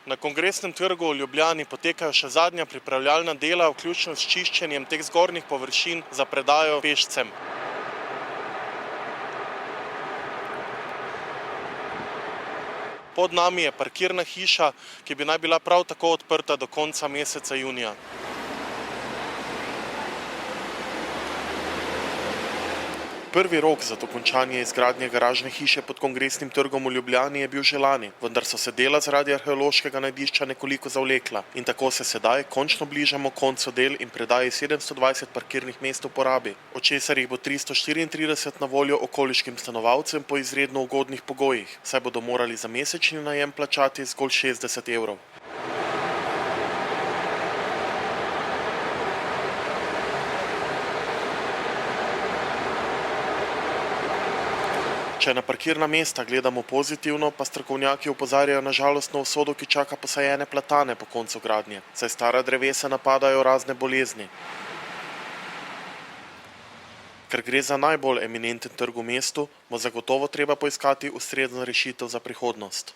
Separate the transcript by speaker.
Speaker 1: Na Kongresnem trgu v Ljubljani potekajo še zadnja pripravljalna dela, vključno s čiščenjem teh zgornjih površin za predajo pešcem. Pod nami je parkirna hiša, ki bi naj bila prav tako odprta do konca meseca junija. Prvi rok za dokončanje izgradnje garažne hiše pod Kongresnim trgom v Ljubljani je bil že lani, vendar so se dela zaradi arheološkega najdišča nekoliko zavlekla in tako se sedaj končno bližamo koncu del in predaji 720 parkirnih mest v porabi, od česar jih bo 334 na voljo okoliškim stanovalcem po izredno ugodnih pogojih, saj bodo morali za mesečni najem plačati zgolj 60 evrov. Če na parkirna mesta gledamo pozitivno, pa strokovnjaki opozarjajo na žalostno usodo, ki čaka posajene platane po koncu gradnje, saj stara drevesa napadajo razne bolezni. Ker gre za najbolj eminenten trg v mestu, bo zagotovo treba poiskati ustrezno rešitev za prihodnost.